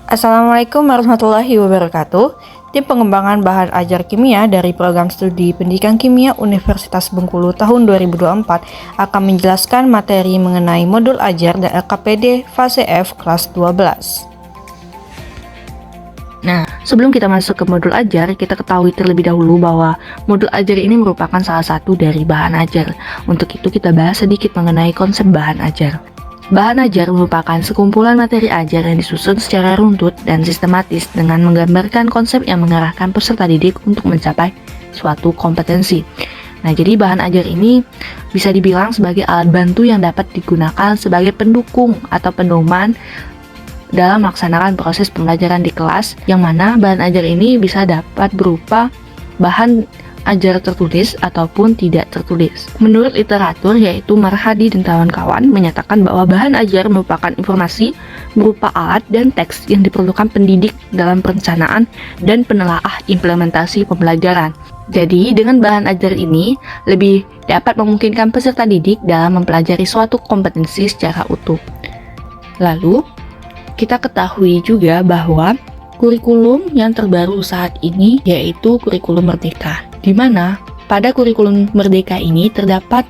Assalamualaikum warahmatullahi wabarakatuh. Tim pengembangan bahan ajar kimia dari Program Studi Pendidikan Kimia Universitas Bengkulu tahun 2024 akan menjelaskan materi mengenai modul ajar dan LKPD fase F kelas 12. Nah, sebelum kita masuk ke modul ajar, kita ketahui terlebih dahulu bahwa modul ajar ini merupakan salah satu dari bahan ajar. Untuk itu kita bahas sedikit mengenai konsep bahan ajar. Bahan ajar merupakan sekumpulan materi ajar yang disusun secara runtut dan sistematis dengan menggambarkan konsep yang mengarahkan peserta didik untuk mencapai suatu kompetensi. Nah, jadi bahan ajar ini bisa dibilang sebagai alat bantu yang dapat digunakan sebagai pendukung atau pedoman dalam melaksanakan proses pembelajaran di kelas, yang mana bahan ajar ini bisa dapat berupa bahan ajar tertulis ataupun tidak tertulis. Menurut literatur, yaitu Marhadi dan kawan-kawan menyatakan bahwa bahan ajar merupakan informasi berupa alat dan teks yang diperlukan pendidik dalam perencanaan dan penelaah implementasi pembelajaran. Jadi, dengan bahan ajar ini lebih dapat memungkinkan peserta didik dalam mempelajari suatu kompetensi secara utuh. Lalu, kita ketahui juga bahwa kurikulum yang terbaru saat ini yaitu kurikulum Merdeka, di mana pada kurikulum Merdeka ini terdapat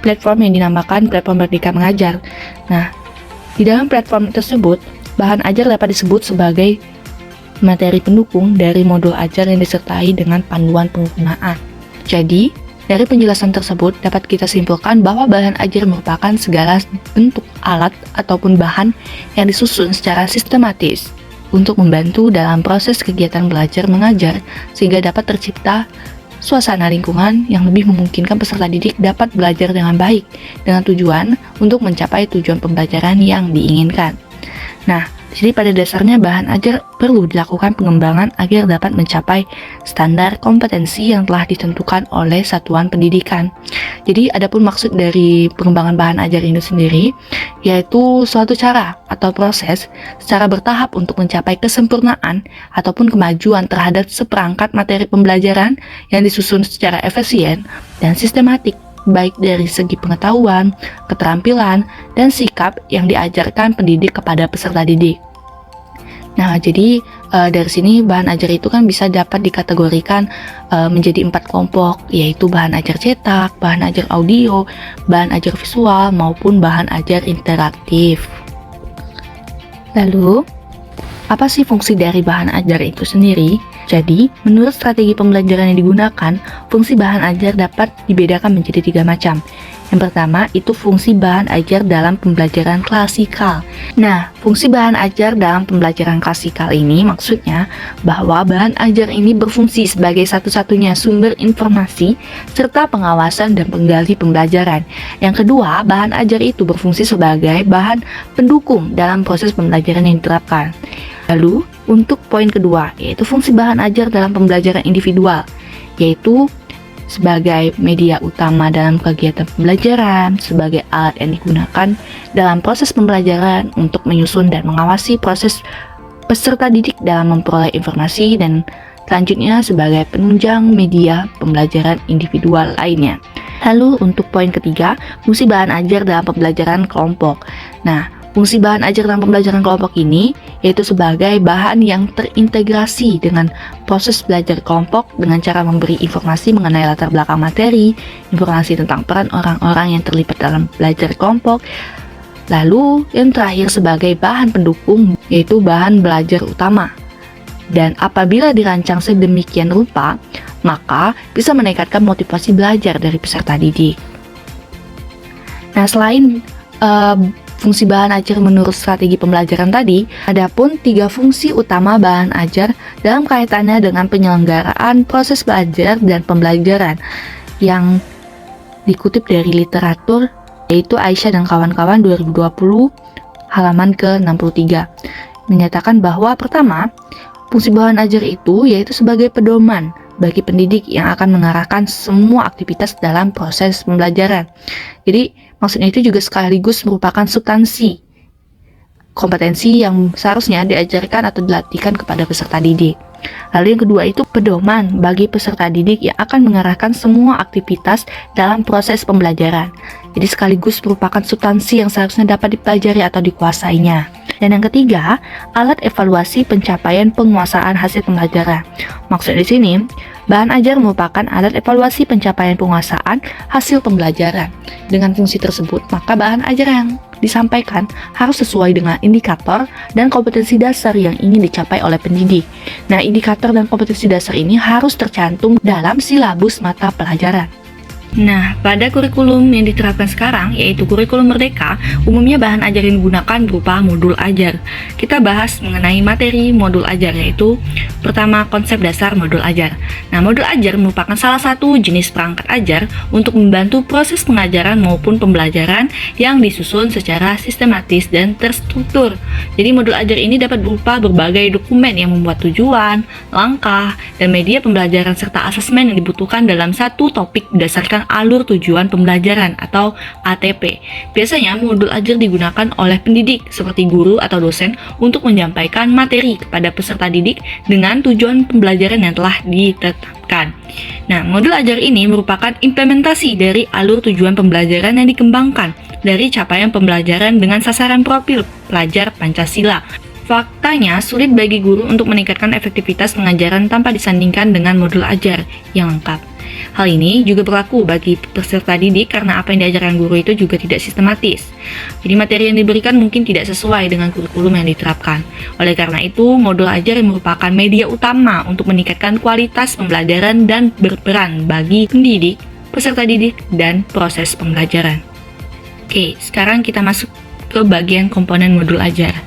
platform yang dinamakan Platform Merdeka Mengajar. Nah, di dalam platform tersebut, bahan ajar dapat disebut sebagai materi pendukung dari modul ajar yang disertai dengan panduan penggunaan. Jadi, dari penjelasan tersebut dapat kita simpulkan bahwa bahan ajar merupakan segala bentuk alat ataupun bahan yang disusun secara sistematis untuk membantu dalam proses kegiatan belajar mengajar sehingga dapat tercipta suasana lingkungan yang lebih memungkinkan peserta didik dapat belajar dengan baik dengan tujuan untuk mencapai tujuan pembelajaran yang diinginkan. Nah, jadi pada dasarnya bahan ajar perlu dilakukan pengembangan agar dapat mencapai standar kompetensi yang telah ditentukan oleh satuan pendidikan. Jadi adapun maksud dari pengembangan bahan ajar ini sendiri yaitu suatu cara atau proses secara bertahap untuk mencapai kesempurnaan ataupun kemajuan terhadap seperangkat materi pembelajaran yang disusun secara efisien dan sistematik, baik dari segi pengetahuan, keterampilan, dan sikap yang diajarkan pendidik kepada peserta didik. Nah, jadi dari sini bahan ajar itu kan bisa dapat dikategorikan menjadi 4 kelompok, yaitu bahan ajar cetak, bahan ajar audio, bahan ajar visual, maupun bahan ajar interaktif. Lalu, apa sih fungsi dari bahan ajar itu sendiri? Jadi, menurut strategi pembelajaran yang digunakan, fungsi bahan ajar dapat dibedakan menjadi 3 macam. Yang pertama, itu fungsi bahan ajar dalam pembelajaran klasikal. Nah, fungsi bahan ajar dalam pembelajaran klasikal ini maksudnya bahwa bahan ajar ini berfungsi sebagai satu-satunya sumber informasi serta pengawasan dan penggali pembelajaran. Yang kedua, bahan ajar itu berfungsi sebagai bahan pendukung dalam proses pembelajaran yang diterapkan. Lalu, untuk poin kedua, yaitu fungsi bahan ajar dalam pembelajaran individual, yaitu sebagai media utama dalam kegiatan pembelajaran, sebagai alat yang digunakan dalam proses pembelajaran untuk menyusun dan mengawasi proses peserta didik dalam memperoleh informasi, dan selanjutnya sebagai penunjang media pembelajaran individual lainnya. Lalu untuk poin ketiga, fungsi bahan ajar dalam pembelajaran kelompok. Nah, fungsi bahan ajar dalam pembelajaran kelompok ini yaitu sebagai bahan yang terintegrasi dengan proses belajar kelompok dengan cara memberi informasi mengenai latar belakang materi, informasi tentang peran orang-orang yang terlibat dalam belajar kelompok. Lalu yang terakhir sebagai bahan pendukung yaitu bahan belajar utama. Dan apabila dirancang sedemikian rupa, maka bisa meningkatkan motivasi belajar dari peserta didik. Nah, selain fungsi bahan ajar menurut strategi pembelajaran tadi, adapun 3 fungsi utama bahan ajar dalam kaitannya dengan penyelenggaraan proses belajar dan pembelajaran yang dikutip dari literatur, yaitu Aisyah dan kawan-kawan 2020 halaman ke-63, menyatakan bahwa pertama, fungsi bahan ajar itu yaitu sebagai pedoman bagi pendidik yang akan mengarahkan semua aktivitas dalam proses pembelajaran. Jadi, maksudnya itu juga sekaligus merupakan substansi kompetensi yang seharusnya diajarkan atau dilatihkan kepada peserta didik. Lalu yang kedua itu pedoman bagi peserta didik yang akan mengarahkan semua aktivitas dalam proses pembelajaran. Jadi sekaligus merupakan substansi yang seharusnya dapat dipelajari atau dikuasainya. Dan yang ketiga, alat evaluasi pencapaian penguasaan hasil pembelajaran. Maksud di sini, bahan ajar merupakan alat evaluasi pencapaian penguasaan hasil pembelajaran. Dengan fungsi tersebut, maka bahan ajar yang disampaikan harus sesuai dengan indikator dan kompetensi dasar yang ingin dicapai oleh pendidik. Nah, indikator dan kompetensi dasar ini harus tercantum dalam silabus mata pelajaran. Nah, pada kurikulum yang diterapkan sekarang, yaitu kurikulum Merdeka, umumnya bahan ajar yang digunakan berupa modul ajar. Kita bahas mengenai materi modul ajar, yaitu pertama, konsep dasar modul ajar. Nah, modul ajar merupakan salah satu jenis perangkat ajar untuk membantu proses pengajaran maupun pembelajaran yang disusun secara sistematis dan terstruktur. Jadi, modul ajar ini dapat berupa berbagai dokumen yang membuat tujuan, langkah, dan media pembelajaran serta asesmen yang dibutuhkan dalam satu topik berdasarkan alur tujuan pembelajaran atau ATP. Biasanya modul ajar digunakan oleh pendidik seperti guru atau dosen untuk menyampaikan materi kepada peserta didik dengan tujuan pembelajaran yang telah ditetapkan. Nah, modul ajar ini merupakan implementasi dari alur tujuan pembelajaran yang dikembangkan dari capaian pembelajaran dengan sasaran profil pelajar Pancasila. Faktanya, sulit bagi guru untuk meningkatkan efektivitas pengajaran tanpa disandingkan dengan modul ajar yang lengkap. Hal ini juga berlaku bagi peserta didik karena apa yang diajarkan guru itu juga tidak sistematis. Jadi materi yang diberikan mungkin tidak sesuai dengan kurikulum yang diterapkan. Oleh karena itu, modul ajar merupakan media utama untuk meningkatkan kualitas pembelajaran dan berperan bagi pendidik, peserta didik, dan proses pembelajaran. Oke, sekarang kita masuk ke bagian komponen modul ajar.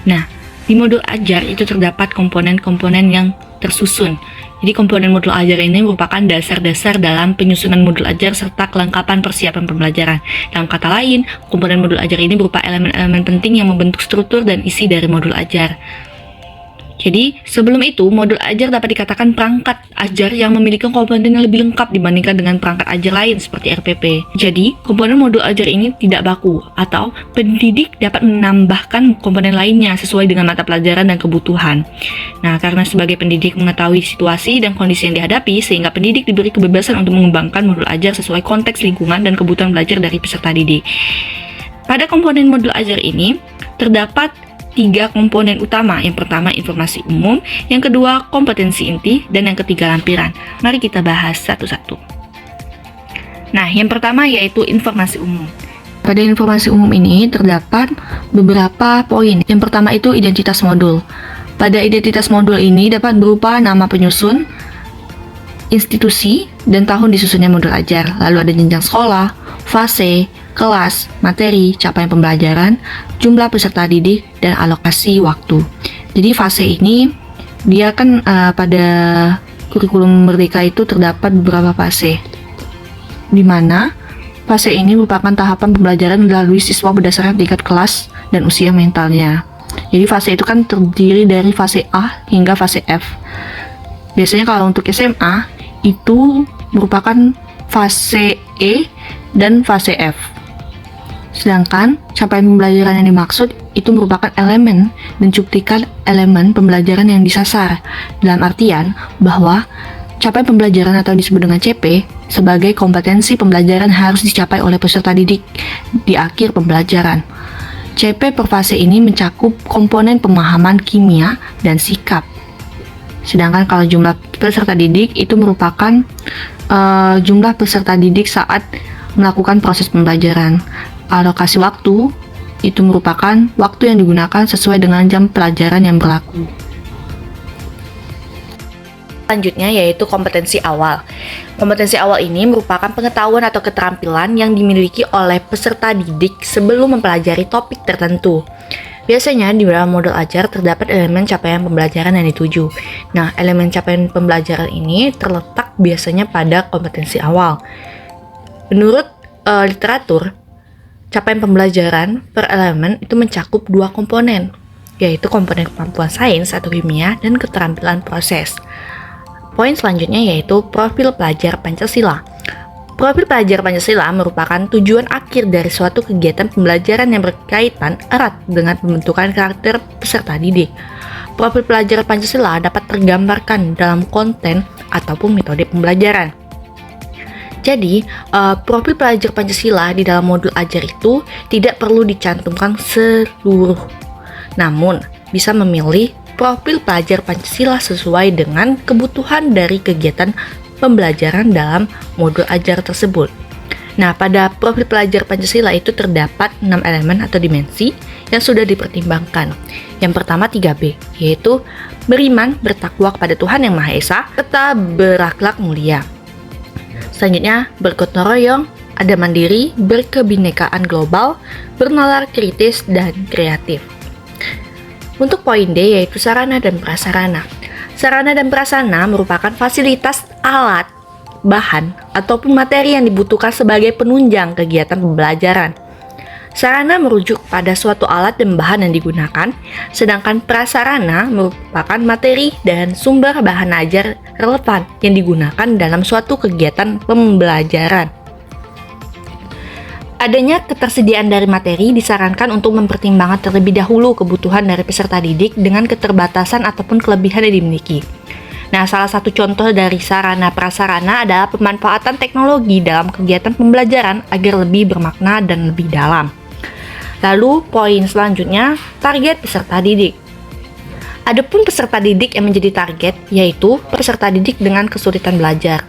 Nah, di modul ajar itu terdapat komponen-komponen yang tersusun. Jadi komponen modul ajar ini merupakan dasar-dasar dalam penyusunan modul ajar serta kelengkapan persiapan pembelajaran. Dalam kata lain, komponen modul ajar ini berupa elemen-elemen penting yang membentuk struktur dan isi dari modul ajar. Jadi, sebelum itu, modul ajar dapat dikatakan perangkat ajar yang memiliki komponen yang lebih lengkap dibandingkan dengan perangkat ajar lain seperti RPP. Jadi, komponen modul ajar ini tidak baku, atau pendidik dapat menambahkan komponen lainnya sesuai dengan mata pelajaran dan kebutuhan. Nah, karena sebagai pendidik mengetahui situasi dan kondisi yang dihadapi, sehingga pendidik diberi kebebasan untuk mengembangkan modul ajar sesuai konteks lingkungan dan kebutuhan belajar dari peserta didik. Pada komponen modul ajar ini, terdapat 3 komponen utama. Yang pertama informasi umum, yang kedua kompetensi inti, dan yang ketiga lampiran. Mari kita bahas satu-satu. Nah, yang pertama yaitu informasi umum. Pada informasi umum ini terdapat beberapa poin. Yang pertama itu identitas modul. Pada identitas modul ini dapat berupa nama penyusun, institusi, dan tahun disusunnya modul ajar. Lalu ada jenjang sekolah, fase, kelas, materi, capaian pembelajaran, jumlah peserta didik, dan alokasi waktu. Jadi fase ini dia kan pada kurikulum Merdeka itu terdapat beberapa fase, di mana fase ini merupakan tahapan pembelajaran dilalui siswa berdasarkan tingkat kelas dan usia mentalnya. Jadi fase itu kan terdiri dari fase A hingga fase F. Biasanya kalau untuk SMA itu merupakan fase E dan fase F. Sedangkan capaian pembelajaran yang dimaksud itu merupakan elemen dan cuplikan elemen pembelajaran yang disasar, dalam artian bahwa capaian pembelajaran atau disebut dengan CP sebagai kompetensi pembelajaran harus dicapai oleh peserta didik di akhir pembelajaran. CP per fase ini mencakup komponen pemahaman kimia dan sikap. Sedangkan kalau jumlah peserta didik itu merupakan jumlah peserta didik saat melakukan proses pembelajaran. Alokasi waktu itu merupakan waktu yang digunakan sesuai dengan jam pelajaran yang berlaku. Selanjutnya yaitu kompetensi awal. Kompetensi awal ini merupakan pengetahuan atau keterampilan yang dimiliki oleh peserta didik sebelum mempelajari topik tertentu. Biasanya di dalam modul ajar terdapat elemen capaian pembelajaran yang dituju. Nah, elemen capaian pembelajaran ini terletak biasanya pada kompetensi awal. Menurut literatur, capaian pembelajaran per elemen itu mencakup 2 komponen, yaitu komponen kemampuan sains atau kimia dan keterampilan proses. Poin selanjutnya yaitu profil pelajar Pancasila. Profil pelajar Pancasila merupakan tujuan akhir dari suatu kegiatan pembelajaran yang berkaitan erat dengan pembentukan karakter peserta didik. profil pelajar Pancasila dapat tergambarkan dalam konten ataupun metode pembelajaran. Jadi, profil pelajar Pancasila di dalam modul ajar itu tidak perlu dicantumkan seluruh, namun bisa memilih profil pelajar Pancasila sesuai dengan kebutuhan dari kegiatan pembelajaran dalam modul ajar tersebut. Nah, pada profil pelajar Pancasila itu terdapat 6 elemen atau dimensi yang sudah dipertimbangkan. Yang pertama 3B, yaitu beriman, bertakwa kepada Tuhan Yang Maha Esa, serta berakhlak mulia. Selanjutnya, bergotong royong, ada mandiri, berkebinekaan global, bernalar kritis, dan kreatif. Untuk poin D yaitu sarana dan prasarana. Sarana dan prasarana merupakan fasilitas, alat, bahan, ataupun materi yang dibutuhkan sebagai penunjang kegiatan pembelajaran. Sarana merujuk pada suatu alat dan bahan yang digunakan, sedangkan prasarana merupakan materi dan sumber bahan ajar relevan yang digunakan dalam suatu kegiatan pembelajaran. Adanya ketersediaan dari materi disarankan untuk mempertimbangkan terlebih dahulu kebutuhan dari peserta didik dengan keterbatasan ataupun kelebihan yang dimiliki. Nah, salah satu contoh dari sarana prasarana adalah pemanfaatan teknologi dalam kegiatan pembelajaran agar lebih bermakna dan lebih dalam. Lalu, poin selanjutnya, target peserta didik. Adapun peserta didik yang menjadi target, yaitu peserta didik dengan kesulitan belajar.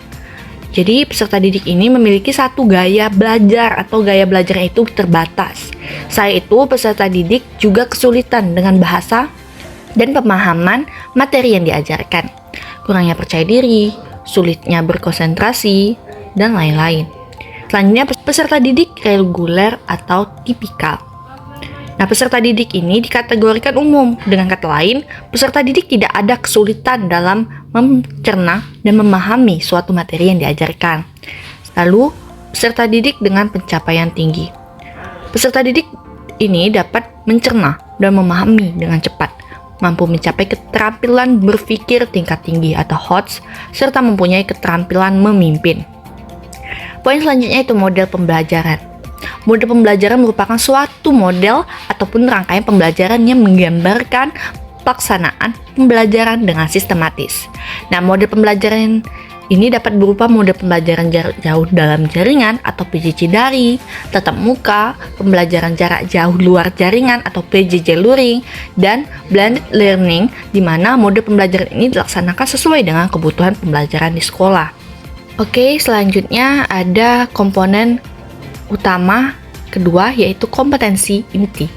Jadi, peserta didik ini memiliki satu gaya belajar atau gaya belajarnya itu terbatas. Selain itu, peserta didik juga kesulitan dengan bahasa dan pemahaman materi yang diajarkan. Kurangnya percaya diri, sulitnya berkonsentrasi, dan lain-lain. Selanjutnya, peserta didik reguler atau tipikal. Nah, peserta didik ini dikategorikan umum. Dengan kata lain, peserta didik tidak ada kesulitan dalam mencerna dan memahami suatu materi yang diajarkan. Lalu, peserta didik dengan pencapaian tinggi. Peserta didik ini dapat mencerna dan memahami dengan cepat, mampu mencapai keterampilan berpikir tingkat tinggi atau HOTS, serta mempunyai keterampilan memimpin. Poin selanjutnya itu model pembelajaran. Model pembelajaran merupakan suatu model ataupun rangkaian pembelajaran yang menggambarkan pelaksanaan pembelajaran dengan sistematis. Nah, model pembelajaran ini dapat berupa model pembelajaran jarak jauh dalam jaringan atau PJJ daring, tatap muka, pembelajaran jarak jauh luar jaringan atau PJJ luring, dan blended learning di mana model pembelajaran ini dilaksanakan sesuai dengan kebutuhan pembelajaran di sekolah. Oke, selanjutnya ada komponen utama kedua yaitu kompetensi inti.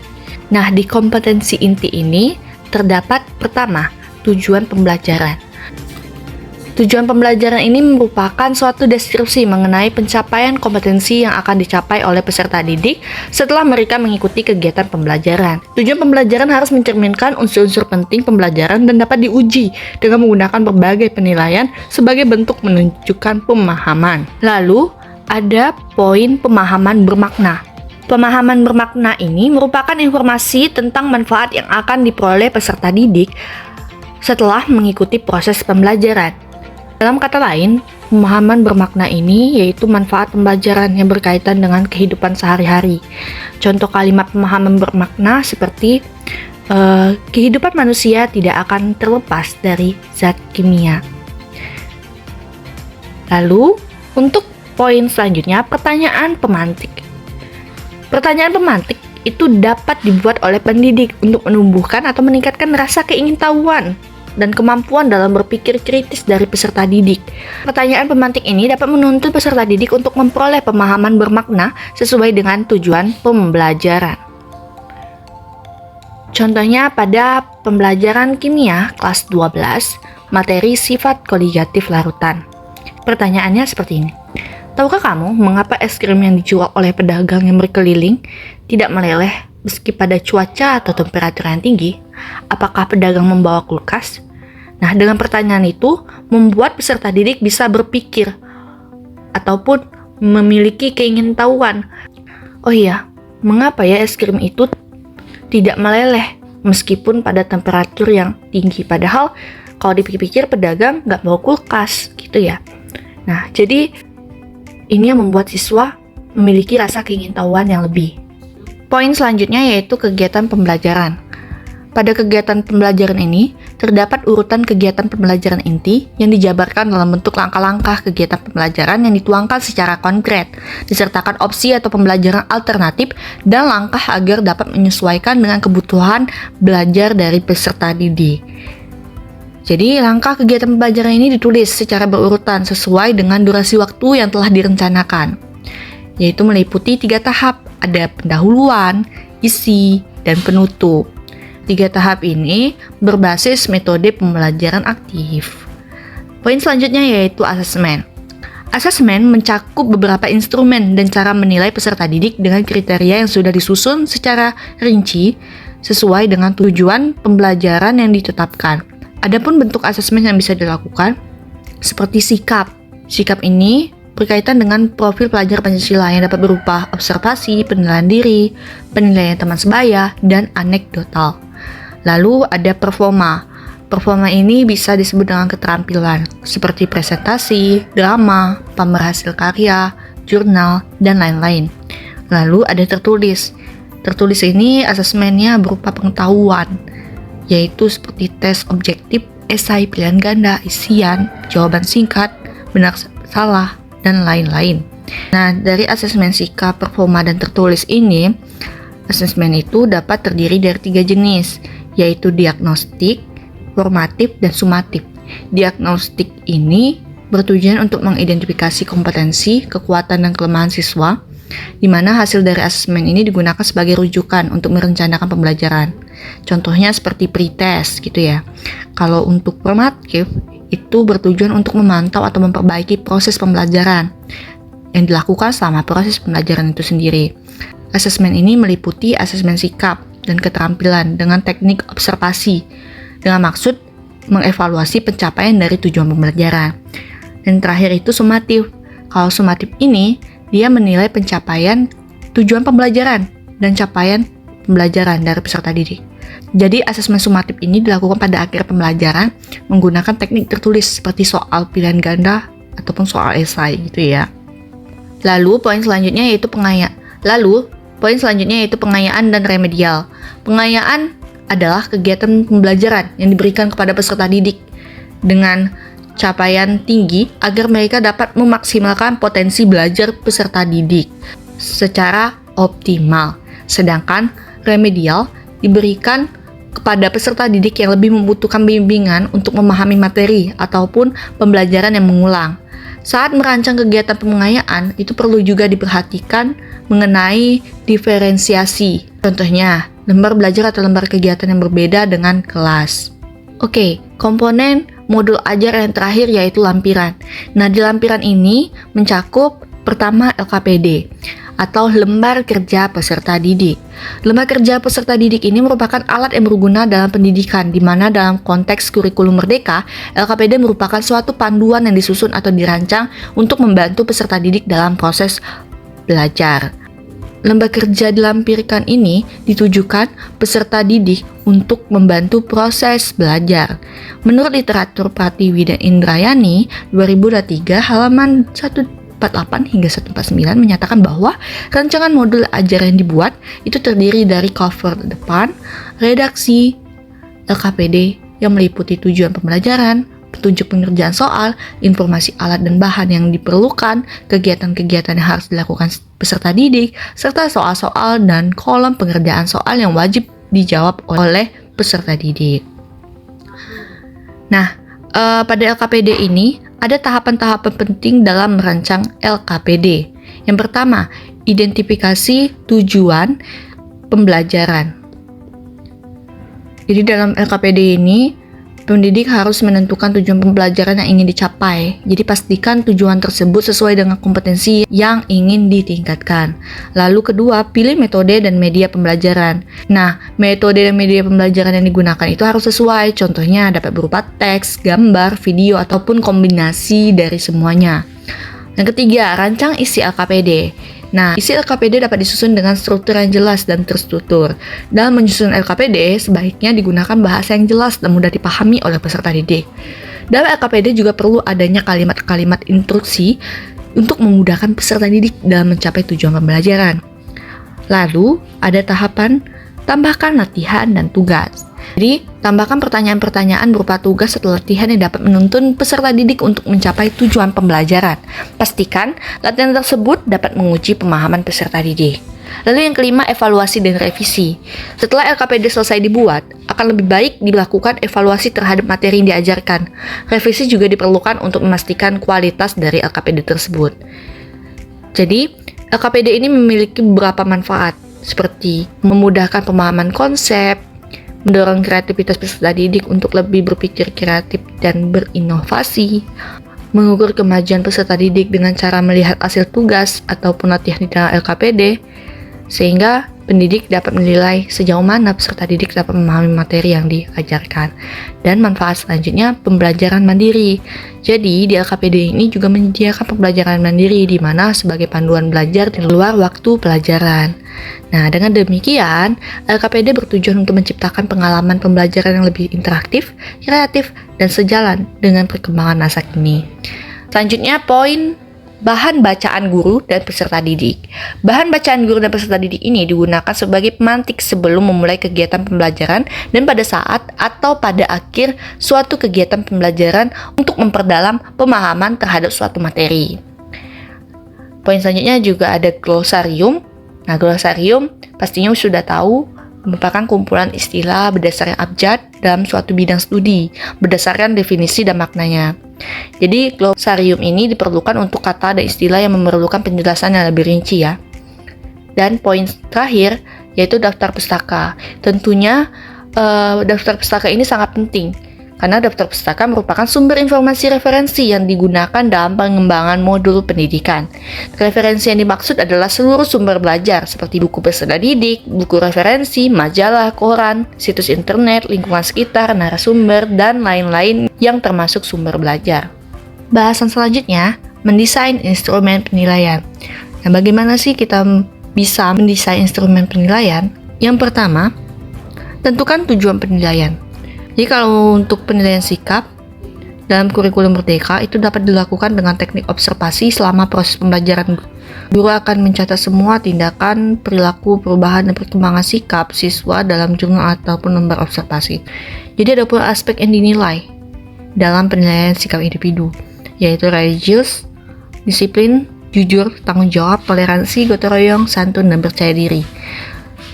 Nah, di kompetensi inti ini terdapat pertama, tujuan pembelajaran. Tujuan pembelajaran ini merupakan suatu deskripsi mengenai pencapaian kompetensi yang akan dicapai oleh peserta didik setelah mereka mengikuti kegiatan pembelajaran. Tujuan pembelajaran harus mencerminkan unsur-unsur penting pembelajaran dan dapat diuji dengan menggunakan berbagai penilaian sebagai bentuk menunjukkan pemahaman. Lalu, ada poin pemahaman bermakna. Pemahaman bermakna ini merupakan informasi tentang manfaat yang akan diperoleh peserta didik setelah mengikuti proses pembelajaran. Dalam kata lain, pemahaman bermakna ini yaitu manfaat pembelajaran yang berkaitan dengan kehidupan sehari-hari. Contoh kalimat pemahaman bermakna seperti kehidupan manusia tidak akan terlepas dari zat kimia. Lalu, untuk poin selanjutnya, pertanyaan pemantik. Pertanyaan pemantik itu dapat dibuat oleh pendidik untuk menumbuhkan atau meningkatkan rasa keingintahuan dan kemampuan dalam berpikir kritis dari peserta didik. Pertanyaan pemantik ini dapat menuntun peserta didik untuk memperoleh pemahaman bermakna sesuai dengan tujuan pembelajaran. Contohnya pada pembelajaran kimia kelas 12, materi sifat koligatif larutan. Pertanyaannya seperti ini. Tahukah kamu mengapa es krim yang dijual oleh pedagang yang berkeliling tidak meleleh meski pada cuaca atau temperatur yang tinggi? Apakah pedagang membawa kulkas? Nah, dengan pertanyaan itu membuat peserta didik bisa berpikir ataupun memiliki keingintahuan. Oh iya, mengapa ya es krim itu tidak meleleh meskipun pada temperatur yang tinggi? Padahal kalau dipikir-pikir pedagang nggak bawa kulkas gitu ya. Nah, jadi ini yang membuat siswa memiliki rasa keingintahuan yang lebih. Poin selanjutnya yaitu kegiatan pembelajaran. Pada kegiatan pembelajaran ini, terdapat urutan kegiatan pembelajaran inti yang dijabarkan dalam bentuk langkah-langkah kegiatan pembelajaran yang dituangkan secara konkret, disertakan opsi atau pembelajaran alternatif, dan langkah agar dapat menyesuaikan dengan kebutuhan belajar dari peserta didik. Jadi, langkah kegiatan pembelajaran ini ditulis secara berurutan sesuai dengan durasi waktu yang telah direncanakan, yaitu meliputi 3 tahap, ada pendahuluan, isi, dan penutup. 3 tahap ini berbasis metode pembelajaran aktif. Poin selanjutnya yaitu asesmen. Asesmen mencakup beberapa instrumen dan cara menilai peserta didik dengan kriteria yang sudah disusun secara rinci sesuai dengan tujuan pembelajaran yang ditetapkan. Adapun bentuk asesmen yang bisa dilakukan seperti sikap. Sikap ini berkaitan dengan profil pelajar Pancasila yang dapat berupa observasi, penilaian diri, penilaian teman sebaya, dan anekdotal. Lalu ada performa. Performa ini bisa disebut dengan keterampilan, seperti presentasi, drama, pamer hasil karya, jurnal, dan lain-lain. Lalu ada tertulis. Tertulis ini asesmennya berupa pengetahuan, yaitu seperti tes objektif, esai pilihan ganda, isian, jawaban singkat, benar salah, dan lain-lain. Nah, dari asesmen sikap, performa, dan tertulis ini, asesmen itu dapat terdiri dari 3 jenis, yaitu diagnostik, formatif, dan sumatif. Diagnostik ini bertujuan untuk mengidentifikasi kompetensi, kekuatan, dan kelemahan siswa, di mana hasil dari asesmen ini digunakan sebagai rujukan untuk merencanakan pembelajaran. Contohnya seperti pretest gitu ya. Kalau untuk formatif, itu bertujuan untuk memantau atau memperbaiki proses pembelajaran yang dilakukan selama proses pembelajaran itu sendiri. Asesmen ini meliputi asesmen sikap dan keterampilan dengan teknik observasi dengan maksud mengevaluasi pencapaian dari tujuan pembelajaran. Dan terakhir itu sumatif. Kalau sumatif ini, dia menilai pencapaian tujuan pembelajaran dan capaian pembelajaran dari peserta didik. Jadi asesmen sumatif ini dilakukan pada akhir pembelajaran menggunakan teknik tertulis seperti soal pilihan ganda ataupun soal esai gitu ya. Lalu poin selanjutnya yaitu pengayaan dan remedial. Pengayaan adalah kegiatan pembelajaran yang diberikan kepada peserta didik dengan capaian tinggi agar mereka dapat memaksimalkan potensi belajar peserta didik secara optimal. Sedangkan remedial diberikan kepada peserta didik yang lebih membutuhkan bimbingan untuk memahami materi ataupun pembelajaran yang mengulang. Saat merancang kegiatan pengayaan, itu perlu juga diperhatikan mengenai diferensiasi. Contohnya, lembar belajar atau lembar kegiatan yang berbeda dengan kelas. Oke, komponen modul ajar yang terakhir yaitu lampiran. Nah, di lampiran ini mencakup pertama LKPD atau lembar kerja peserta didik. Lembar kerja peserta didik ini merupakan alat yang berguna dalam pendidikan, di mana dalam konteks kurikulum merdeka, LKPD merupakan suatu panduan yang disusun atau dirancang untuk membantu peserta didik dalam proses belajar. Lembar kerja dilampirkan ini ditujukan peserta didik untuk membantu proses belajar. Menurut literatur Pratiwi dan Indrayani 2023 halaman 148 hingga 149 menyatakan bahwa rancangan modul ajar yang dibuat itu terdiri dari cover depan, redaksi, LKPD yang meliputi tujuan pembelajaran, petunjuk pengerjaan soal, informasi alat dan bahan yang diperlukan, kegiatan-kegiatan yang harus dilakukan peserta didik, serta soal-soal dan kolom pengerjaan soal yang wajib dijawab oleh peserta didik. Nah, pada LKPD ini ada tahapan-tahapan penting dalam merancang LKPD. Yang pertama, identifikasi tujuan pembelajaran. Jadi dalam LKPD ini, pendidik harus menentukan tujuan pembelajaran yang ingin dicapai. Jadi pastikan tujuan tersebut sesuai dengan kompetensi yang ingin ditingkatkan. Lalu kedua, pilih metode dan media pembelajaran. Nah, metode dan media pembelajaran yang digunakan itu harus sesuai. Contohnya dapat berupa teks, gambar, video, ataupun kombinasi dari semuanya. Yang ketiga, rancang isi LKPD. Nah, isi LKPD dapat disusun dengan struktur yang jelas dan terstruktur. Dalam menyusun LKPD, sebaiknya digunakan bahasa yang jelas dan mudah dipahami oleh peserta didik. Dalam LKPD juga perlu adanya kalimat-kalimat instruksi untuk memudahkan peserta didik dalam mencapai tujuan pembelajaran. Lalu, ada tahapan tambahkan latihan dan tugas. Jadi, tambahkan pertanyaan-pertanyaan berupa tugas atau latihan yang dapat menuntun peserta didik untuk mencapai tujuan pembelajaran. Pastikan latihan tersebut dapat menguji pemahaman peserta didik. Lalu yang kelima, evaluasi dan revisi. Setelah LKPD selesai dibuat, akan lebih baik dilakukan evaluasi terhadap materi yang diajarkan. Revisi juga diperlukan untuk memastikan kualitas dari LKPD tersebut. Jadi, LKPD ini memiliki beberapa manfaat, seperti memudahkan pemahaman konsep, mendorong kreativitas peserta didik untuk lebih berpikir kreatif dan berinovasi, mengukur kemajuan peserta didik dengan cara melihat hasil tugas ataupun latihan di dalam LKPD, sehingga pendidik dapat menilai sejauh mana peserta didik dapat memahami materi yang diajarkan. Dan manfaat selanjutnya, pembelajaran mandiri. Jadi, di LKPD ini juga menyediakan pembelajaran mandiri, di mana sebagai panduan belajar di luar waktu pelajaran. Nah, dengan demikian, LKPD bertujuan untuk menciptakan pengalaman pembelajaran yang lebih interaktif, kreatif, dan sejalan dengan perkembangan masa kini. Selanjutnya, poin bahan bacaan guru dan peserta didik. Bahan bacaan guru dan peserta didik ini digunakan sebagai pemantik sebelum memulai kegiatan pembelajaran dan pada saat atau pada akhir suatu kegiatan pembelajaran untuk memperdalam pemahaman terhadap suatu materi. Poin selanjutnya juga ada glosarium. Nah, glosarium pastinya sudah tahu merupakan kumpulan istilah berdasarkan abjad dalam suatu bidang studi, berdasarkan definisi dan maknanya. Jadi, glosarium ini diperlukan untuk kata dan istilah yang memerlukan penjelasan yang lebih rinci ya. Dan poin terakhir, yaitu daftar pustaka. Tentunya, daftar pustaka ini sangat penting, karena daftar pustaka merupakan sumber informasi referensi yang digunakan dalam pengembangan modul pendidikan. Referensi yang dimaksud adalah seluruh sumber belajar, seperti buku peserta didik, buku referensi, majalah, koran, situs internet, lingkungan sekitar, narasumber, dan lain-lain yang termasuk sumber belajar. Bahasan selanjutnya, mendesain instrumen penilaian. Nah, bagaimana sih kita bisa mendesain instrumen penilaian? Yang pertama, tentukan tujuan penilaian. Jadi kalau untuk penilaian sikap dalam kurikulum Merdeka itu dapat dilakukan dengan teknik observasi selama proses pembelajaran. Guru akan mencatat semua tindakan, perilaku, perubahan, dan perkembangan sikap siswa dalam jurnal ataupun lembar observasi. Jadi ada pula aspek yang dinilai dalam penilaian sikap individu, yaitu religius, disiplin, jujur, tanggung jawab, toleransi, gotong royong, santun, dan percaya diri.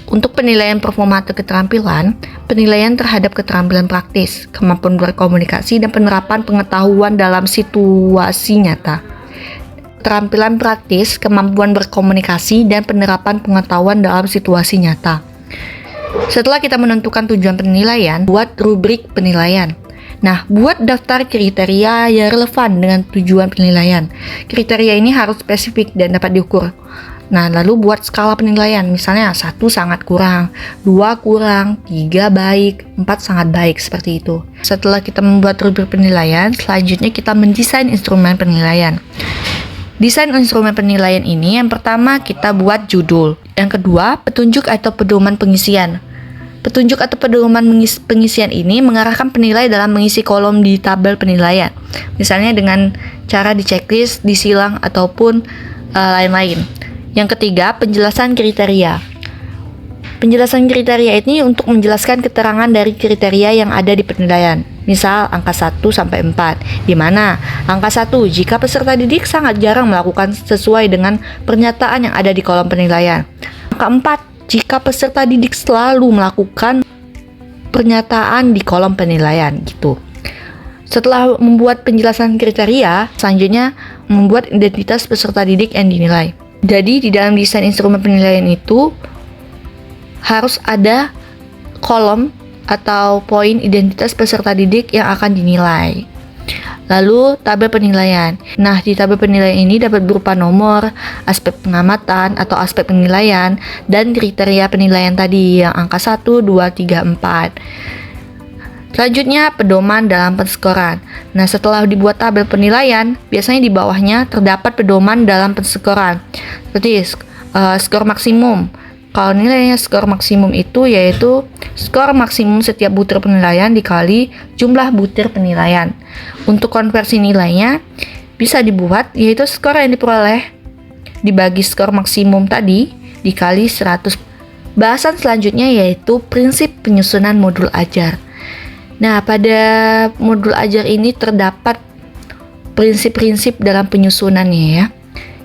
Untuk penilaian performa atau keterampilan, penilaian terhadap keterampilan praktis, kemampuan berkomunikasi, dan penerapan pengetahuan dalam situasi nyata. Keterampilan praktis, kemampuan berkomunikasi, dan penerapan pengetahuan dalam situasi nyata. Setelah kita menentukan tujuan penilaian, buat rubrik penilaian. Nah, buat daftar kriteria yang relevan dengan tujuan penilaian. Kriteria ini harus spesifik dan dapat diukur. Nah, lalu buat skala penilaian, misalnya 1 sangat kurang, 2 kurang, 3 baik, 4 sangat baik, seperti itu. Setelah kita membuat rubrik penilaian, selanjutnya kita mendesain instrumen penilaian. Desain instrumen penilaian ini, yang pertama kita buat judul, yang kedua petunjuk atau pedoman pengisian. Petunjuk atau pedoman pengisian ini mengarahkan penilai dalam mengisi kolom di tabel penilaian, misalnya dengan cara di checklist, disilang, ataupun lain-lain. Yang ketiga, penjelasan kriteria. Penjelasan kriteria ini untuk menjelaskan keterangan dari kriteria yang ada di penilaian. Misal angka 1 sampai 4, di mana angka 1 jika peserta didik sangat jarang melakukan sesuai dengan pernyataan yang ada di kolom penilaian. Angka 4 jika peserta didik selalu melakukan pernyataan di kolom penilaian gitu. Setelah membuat penjelasan kriteria, selanjutnya membuat identitas peserta didik yang dinilai. Jadi di dalam desain instrumen penilaian itu harus ada kolom atau poin identitas peserta didik yang akan dinilai. Lalu tabel penilaian. Nah, di tabel penilaian ini dapat berupa nomor, aspek pengamatan atau aspek penilaian, dan kriteria penilaian tadi yang angka 1, 2, 3, 4. Selanjutnya, pedoman dalam penskoran. Nah, setelah dibuat tabel penilaian, biasanya di bawahnya terdapat pedoman dalam penskoran. Seperti skor maksimum. Kalau nilainya skor maksimum itu yaitu skor maksimum setiap butir penilaian dikali jumlah butir penilaian. Untuk konversi nilainya bisa dibuat yaitu skor yang diperoleh dibagi skor maksimum tadi dikali 100 Bahasan selanjutnya yaitu prinsip penyusunan modul ajar. Nah, pada modul ajar ini terdapat prinsip-prinsip dalam penyusunannya ya.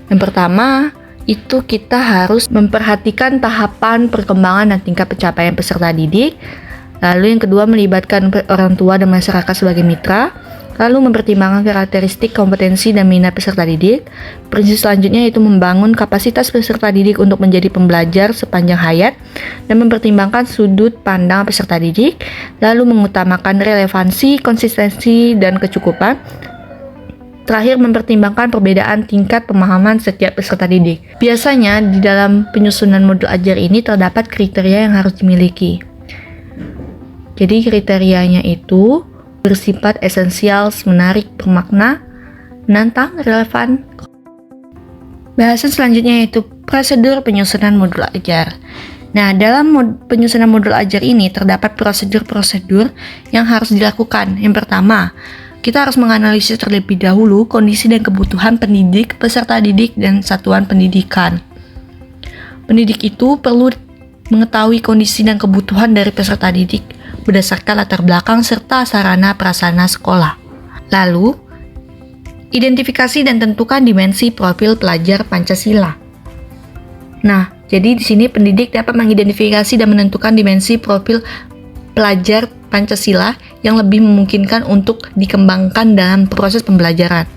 Yang pertama, itu kita harus memperhatikan tahapan perkembangan dan tingkat pencapaian peserta didik. Lalu yang kedua, melibatkan orang tua dan masyarakat sebagai mitra. Lalu mempertimbangkan karakteristik, kompetensi, dan minat peserta didik. Prinsip selanjutnya yaitu membangun kapasitas peserta didik untuk menjadi pembelajar sepanjang hayat dan mempertimbangkan sudut pandang peserta didik. Lalu mengutamakan relevansi, konsistensi, dan kecukupan. Terakhir, mempertimbangkan perbedaan tingkat pemahaman setiap peserta didik. Biasanya di dalam penyusunan modul ajar ini terdapat kriteria yang harus dimiliki. Jadi kriterianya itu bersifat esensial, menarik, bermakna, menantang, relevan. Bahasan selanjutnya yaitu prosedur penyusunan modul ajar. Nah, dalam penyusunan modul ajar ini terdapat prosedur-prosedur yang harus dilakukan. Yang pertama, kita harus menganalisis terlebih dahulu kondisi dan kebutuhan pendidik, peserta didik, dan satuan pendidikan. Pendidik itu perlu mengetahui kondisi dan kebutuhan dari peserta didik berdasarkan latar belakang serta sarana prasarana sekolah. Lalu, identifikasi dan tentukan dimensi profil pelajar Pancasila. Nah, jadi di sini pendidik dapat mengidentifikasi dan menentukan dimensi profil pelajar Pancasila yang lebih memungkinkan untuk dikembangkan dalam proses pembelajaran.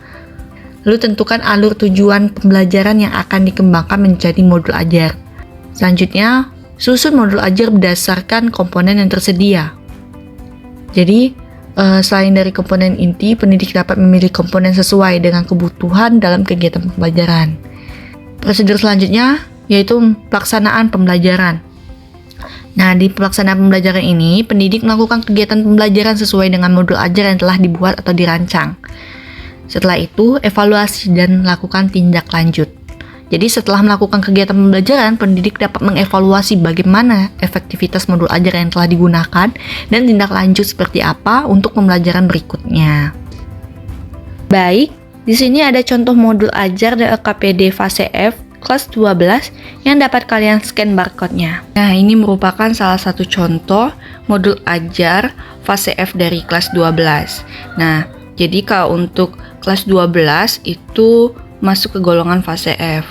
Lalu tentukan alur tujuan pembelajaran yang akan dikembangkan menjadi modul ajar. Selanjutnya, susun modul ajar berdasarkan komponen yang tersedia. Jadi, selain dari komponen inti, pendidik dapat memilih komponen sesuai dengan kebutuhan dalam kegiatan pembelajaran. Prosedur selanjutnya yaitu pelaksanaan pembelajaran. Nah, di pelaksanaan pembelajaran ini, pendidik melakukan kegiatan pembelajaran sesuai dengan modul ajar yang telah dibuat atau dirancang. Setelah itu, evaluasi dan lakukan tindak lanjut. Jadi setelah melakukan kegiatan pembelajaran, pendidik dapat mengevaluasi bagaimana efektivitas modul ajar yang telah digunakan dan tindak lanjut seperti apa untuk pembelajaran berikutnya. Baik, di sini ada contoh modul ajar dari LKPD fase F kelas 12 yang dapat kalian scan barcode-nya. Nah, ini merupakan salah satu contoh modul ajar fase F dari kelas 12. Nah, jadi kalau untuk kelas 12 itu masuk ke golongan fase F.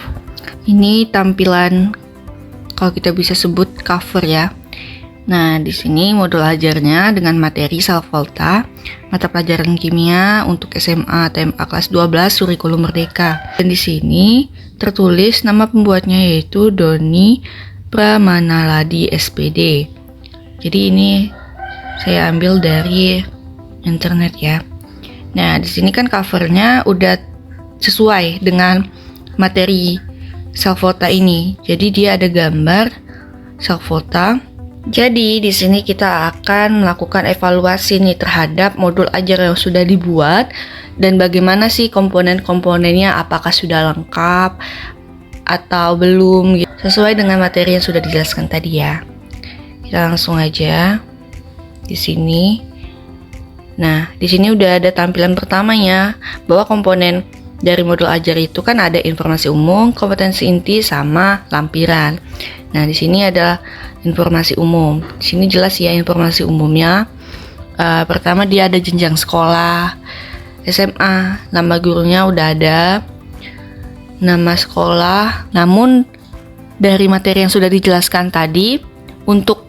Ini tampilan, kalau kita bisa sebut, cover ya. Nah, di sini modul ajarnya dengan materi sel volta, mata pelajaran kimia untuk SMA TMA kelas 12 Kurikulum Merdeka. Dan di sini tertulis nama pembuatnya yaitu Doni Pramanaladi SPD. Jadi ini saya ambil dari internet ya. Nah, di sini kan covernya udah sesuai dengan materi sel volta ini. Jadi dia ada gambar sel volta. Jadi di sini kita akan melakukan evaluasi nih terhadap modul ajar yang sudah dibuat dan bagaimana sih komponen-komponennya, apakah sudah lengkap atau belum gitu. Sesuai dengan materi yang sudah dijelaskan tadi ya. Kita langsung aja di sini. Nah, di sini udah ada tampilan pertamanya bahwa komponen dari modul ajar itu kan ada informasi umum, kompetensi inti, sama lampiran. Nah, di sini ada informasi umum. Di sini jelas ya informasi umumnya. Pertama dia ada jenjang sekolah, SMA, nama gurunya udah ada, nama sekolah. Namun dari materi yang sudah dijelaskan tadi, untuk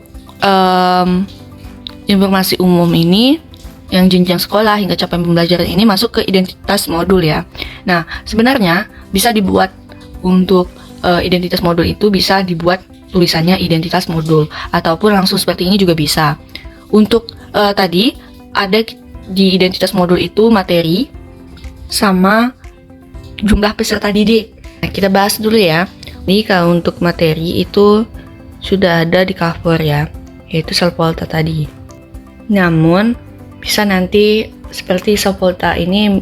informasi umum ini yang jenjang sekolah hingga capaian pembelajaran ini masuk ke identitas modul ya. Nah, sebenarnya bisa dibuat untuk identitas modul itu bisa dibuat tulisannya identitas modul ataupun langsung seperti ini juga bisa. Untuk tadi ada di identitas modul itu materi sama jumlah peserta didik. Nah, kita bahas dulu ya. Ini kalau untuk materi itu sudah ada di cover ya, yaitu sel volta tadi. Namun bisa nanti seperti sel volta ini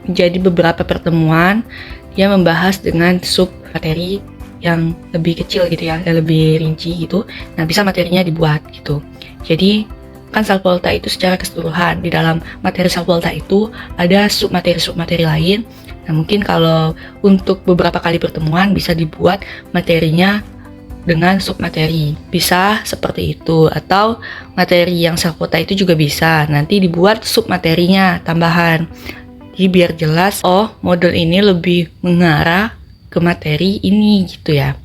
menjadi beberapa pertemuan dia membahas dengan sub materi yang lebih kecil gitu ya, yang lebih rinci gitu. Nah, bisa materinya dibuat gitu. Jadi kan sel volta itu secara keseluruhan, di dalam materi sel volta itu ada sub materi lain. Nah, mungkin kalau untuk beberapa kali pertemuan bisa dibuat materinya dengan submateri. Bisa seperti itu, atau materi yang self quota itu juga bisa nanti dibuat submaterinya tambahan. Jadi biar jelas, oh modul ini lebih mengarah ke materi ini gitu ya.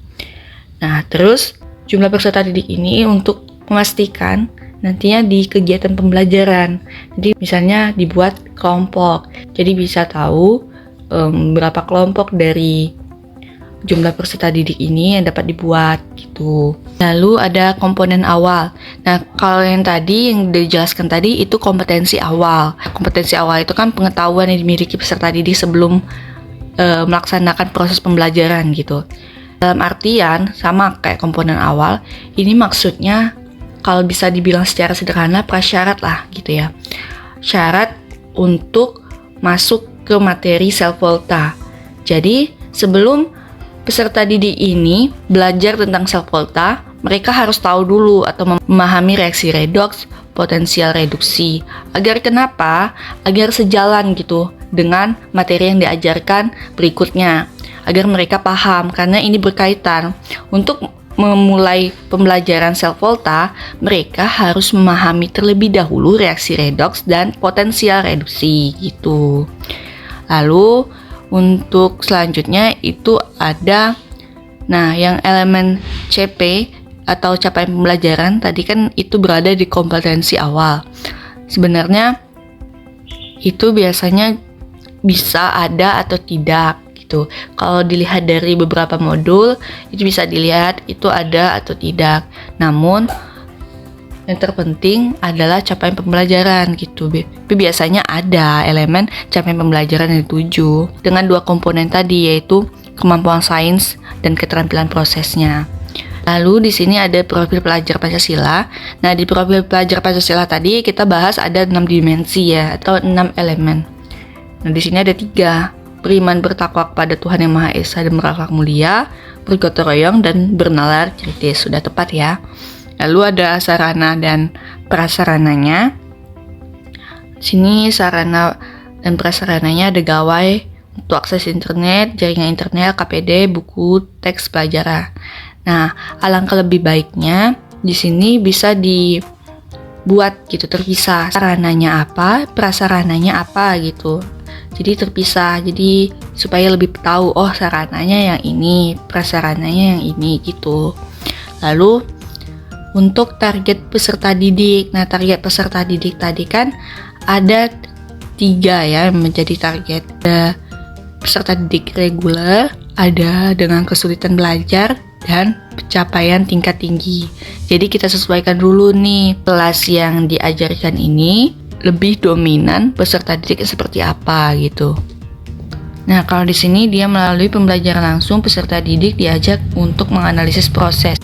Nah, terus jumlah peserta didik ini untuk memastikan nantinya di kegiatan pembelajaran. Jadi misalnya dibuat kelompok, jadi bisa tahu berapa kelompok dari jumlah peserta didik ini yang dapat dibuat gitu. Lalu ada komponen awal. Nah, kalau yang tadi yang dijelaskan tadi itu kompetensi awal. Kompetensi awal itu kan pengetahuan yang dimiliki peserta didik sebelum melaksanakan proses pembelajaran gitu. Dalam artian sama kayak komponen awal, ini maksudnya kalau bisa dibilang secara sederhana prasyarat lah gitu ya. Syarat untuk masuk ke materi self volta. Jadi sebelum peserta didik ini belajar tentang self volta, mereka harus tahu dulu atau memahami reaksi redoks, potensial reduksi. Agar kenapa? Agar sejalan gitu dengan materi yang diajarkan berikutnya. Agar mereka paham, karena ini berkaitan. Untuk memulai pembelajaran self volta, mereka harus memahami terlebih dahulu reaksi redoks dan potensial reduksi gitu. Lalu untuk selanjutnya itu ada, nah yang elemen CP atau capaian pembelajaran tadi kan itu berada di kompetensi awal. Sebenarnya itu biasanya bisa ada atau tidak gitu. Kalau dilihat dari beberapa modul itu bisa dilihat itu ada atau tidak. Namun yang terpenting adalah capaian pembelajaran gitu. Tapi biasanya ada elemen capaian pembelajaran yang dituju dengan dua komponen tadi, yaitu kemampuan sains dan keterampilan prosesnya. Lalu di sini ada profil pelajar Pancasila. Nah, di profil pelajar Pancasila tadi kita bahas ada 6 dimensi ya, atau 6 elemen. Nah, di sini ada 3. Beriman bertakwa kepada Tuhan Yang Maha Esa dan berakhlak mulia, bergotong royong, dan bernalar kritis. Sudah tepat ya. Lalu ada sarana dan prasarananya. Sini sarana dan prasarananya ada gawai untuk akses internet, jaringan internet, KPD, buku, teks pelajaran. Nah, alangkah lebih baiknya di sini bisa dibuat gitu terpisah. Sarananya apa, prasarananya apa gitu. Jadi terpisah. Jadi supaya lebih tahu, oh sarananya yang ini, prasarananya yang ini gitu. Lalu untuk target peserta didik. Nah, target peserta didik tadi kan ada 3 ya yang menjadi target. Ada peserta didik reguler, ada dengan kesulitan belajar, dan pencapaian tingkat tinggi. Jadi kita sesuaikan dulu nih kelas yang diajarkan ini lebih dominan peserta didik seperti apa gitu. Nah, kalau di sini dia melalui pembelajaran langsung, peserta didik diajak untuk menganalisis proses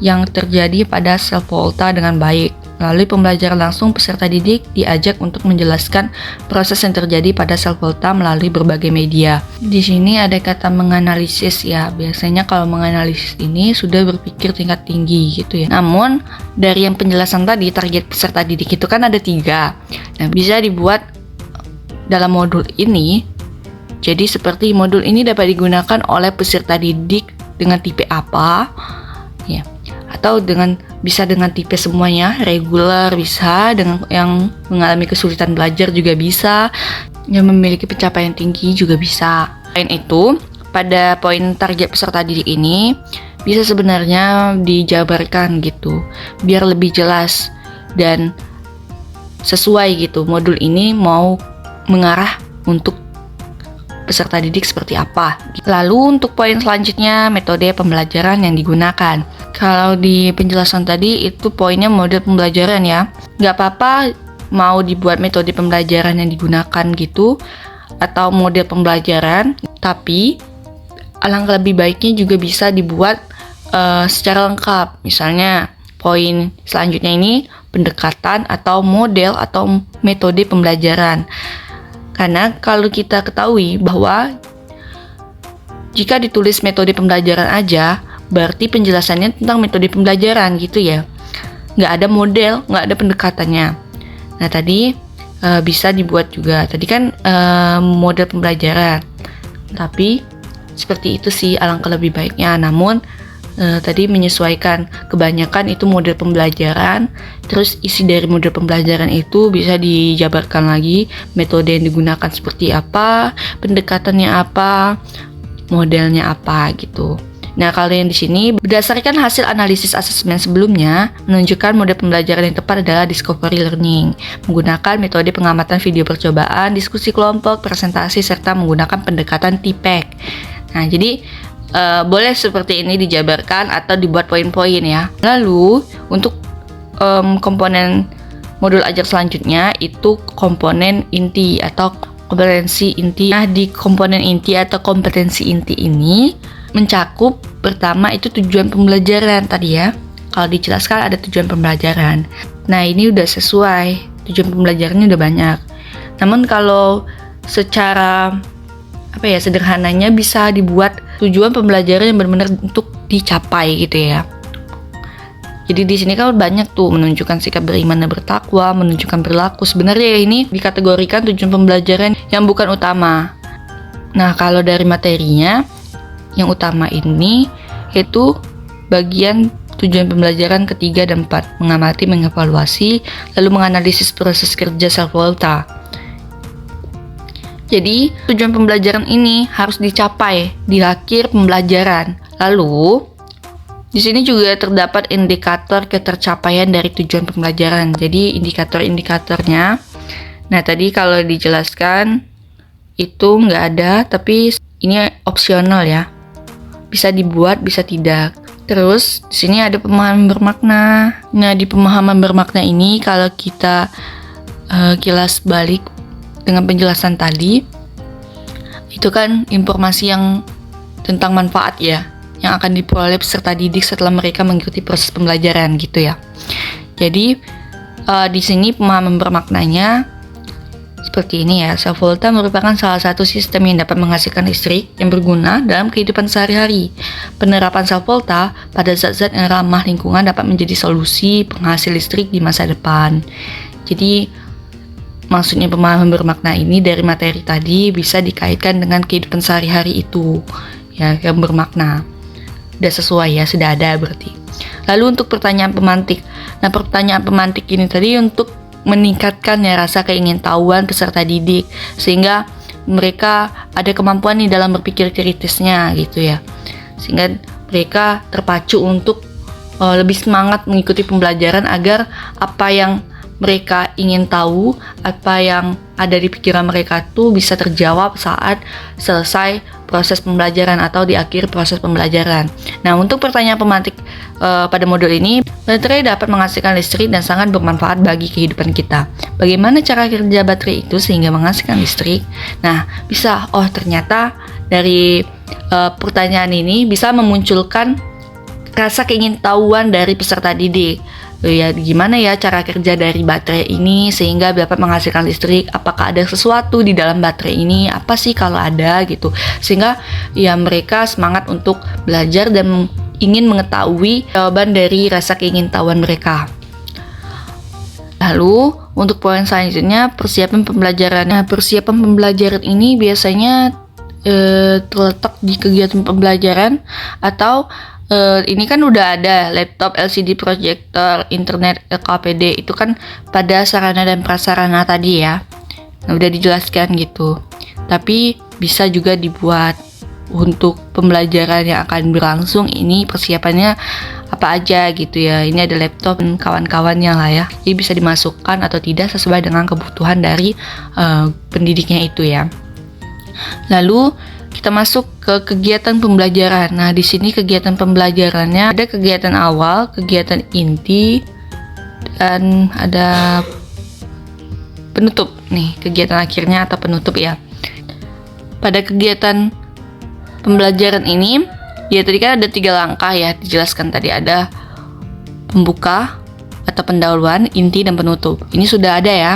yang terjadi pada self volta dengan baik. Melalui pembelajaran langsung, peserta didik diajak untuk menjelaskan proses yang terjadi pada self volta melalui berbagai media. Di sini ada kata menganalisis ya. Biasanya kalau menganalisis ini sudah berpikir tingkat tinggi gitu ya. Namun dari yang penjelasan tadi, target peserta didik itu kan ada 3. Nah, bisa dibuat dalam modul ini. Jadi seperti modul ini dapat digunakan oleh peserta didik dengan tipe apa ya, atau bisa dengan tipe semuanya, reguler bisa, dengan yang mengalami kesulitan belajar juga bisa, yang memiliki pencapaian tinggi juga bisa. Selain itu, pada poin target peserta didik ini bisa sebenarnya dijabarkan gitu, biar lebih jelas dan sesuai gitu. Modul ini mau mengarah untuk peserta didik seperti apa. Lalu untuk poin selanjutnya, metode pembelajaran yang digunakan. Kalau di penjelasan tadi itu poinnya model pembelajaran ya. Nggak apa-apa mau dibuat metode pembelajaran yang digunakan gitu, atau model pembelajaran, tapi alangkah lebih baiknya juga bisa dibuat secara lengkap. Misalnya poin selanjutnya ini pendekatan atau model atau metode pembelajaran. Karena kalau kita ketahui bahwa jika ditulis metode pembelajaran aja, berarti penjelasannya tentang metode pembelajaran gitu ya. Nggak ada model, nggak ada pendekatannya. Nah tadi bisa dibuat juga. Tadi kan model pembelajaran. Tapi seperti itu sih alangkah lebih baiknya. Namun tadi menyesuaikan, kebanyakan itu model pembelajaran, terus isi dari model pembelajaran itu bisa dijabarkan lagi, metode yang digunakan seperti apa, pendekatannya apa, modelnya apa gitu. Nah, kalau yang di sini berdasarkan hasil analisis asesmen sebelumnya menunjukkan model pembelajaran yang tepat adalah discovery learning, menggunakan metode pengamatan video percobaan, diskusi kelompok, presentasi serta menggunakan pendekatan TPEC. Nah, jadi boleh seperti ini dijabarkan atau dibuat poin-poin ya. Lalu untuk komponen modul ajar selanjutnya itu komponen inti atau kompetensi inti. Nah, di komponen inti atau kompetensi inti ini mencakup pertama itu tujuan pembelajaran tadi ya. Kalau dijelaskan ada tujuan pembelajaran. Nah, ini udah sesuai, tujuan pembelajarannya udah banyak. Namun kalau secara sederhananya bisa dibuat tujuan pembelajaran yang benar-benar untuk dicapai gitu ya. Jadi di sini kan banyak tuh menunjukkan sikap beriman dan bertakwa, menunjukkan perilaku. Sebenarnya ini dikategorikan tujuan pembelajaran yang bukan utama. Nah, kalau dari materinya yang utama ini yaitu bagian tujuan pembelajaran ketiga dan 4, mengamati, mengevaluasi, lalu menganalisis proses kerja self volta. Jadi, tujuan pembelajaran ini harus dicapai di akhir pembelajaran. Lalu, di sini juga terdapat indikator ketercapaian dari tujuan pembelajaran. Jadi, indikator-indikatornya. Nah, tadi kalau dijelaskan itu nggak ada, tapi ini opsional ya. Bisa dibuat, bisa tidak. Terus, di sini ada pemahaman bermakna. Nah, di pemahaman bermakna ini kalau kita kilas balik dengan penjelasan tadi, itu kan informasi yang tentang manfaat ya, yang akan diperoleh peserta didik setelah mereka mengikuti proses pembelajaran gitu ya. Jadi di sini pemahaman bermaknanya seperti ini ya. Self volta merupakan salah satu sistem yang dapat menghasilkan listrik yang berguna dalam kehidupan sehari-hari. Penerapan self volta pada zat-zat yang ramah lingkungan dapat menjadi solusi penghasil listrik di masa depan. Jadi maksudnya pemahaman bermakna ini dari materi tadi bisa dikaitkan dengan kehidupan sehari-hari itu ya, yang bermakna. Udah sesuai ya, sudah ada berarti. Lalu untuk pertanyaan pemantik. Nah, pertanyaan pemantik ini tadi untuk meningkatkan ya rasa keingintahuan peserta didik sehingga mereka ada kemampuan nih dalam berpikir kritisnya gitu ya. Sehingga mereka terpacu untuk lebih semangat mengikuti pembelajaran agar apa yang mereka ingin tahu, apa yang ada di pikiran mereka tuh bisa terjawab saat selesai proses pembelajaran atau di akhir proses pembelajaran. Nah, untuk pertanyaan pemantik pada modul ini, baterai dapat menghasilkan listrik dan sangat bermanfaat bagi kehidupan kita. Bagaimana cara kerja baterai itu sehingga menghasilkan listrik? Nah, bisa, ternyata dari pertanyaan ini bisa memunculkan rasa keingintahuan dari peserta didik. Ya, gimana ya cara kerja dari baterai ini sehingga dapat menghasilkan listrik, apakah ada sesuatu di dalam baterai ini, apa sih kalau ada gitu, sehingga ya mereka semangat untuk belajar dan ingin mengetahui jawaban dari rasa keingintahuan mereka. Lalu untuk poin selanjutnya persiapan pembelajaran. Nah, persiapan pembelajaran ini biasanya terletak di kegiatan pembelajaran atau ini kan udah ada laptop, LCD projector, internet, LKPD, itu kan pada sarana dan prasarana tadi ya. Nah, udah dijelaskan gitu. Tapi bisa juga dibuat untuk pembelajaran yang akan berlangsung, ini persiapannya apa aja gitu ya. Ini ada laptop dan kawan-kawannya lah ya. Jadi bisa dimasukkan atau tidak sesuai dengan kebutuhan dari pendidiknya itu ya. Lalu kita masuk ke kegiatan pembelajaran. Nah, di sini kegiatan pembelajarannya ada kegiatan awal, kegiatan inti, dan ada penutup. Nih, kegiatan akhirnya atau penutup ya. Pada kegiatan pembelajaran ini, ya tadi kan ada 3 langkah ya, dijelaskan tadi ada pembuka atau pendahuluan, inti, dan penutup. Ini sudah ada ya.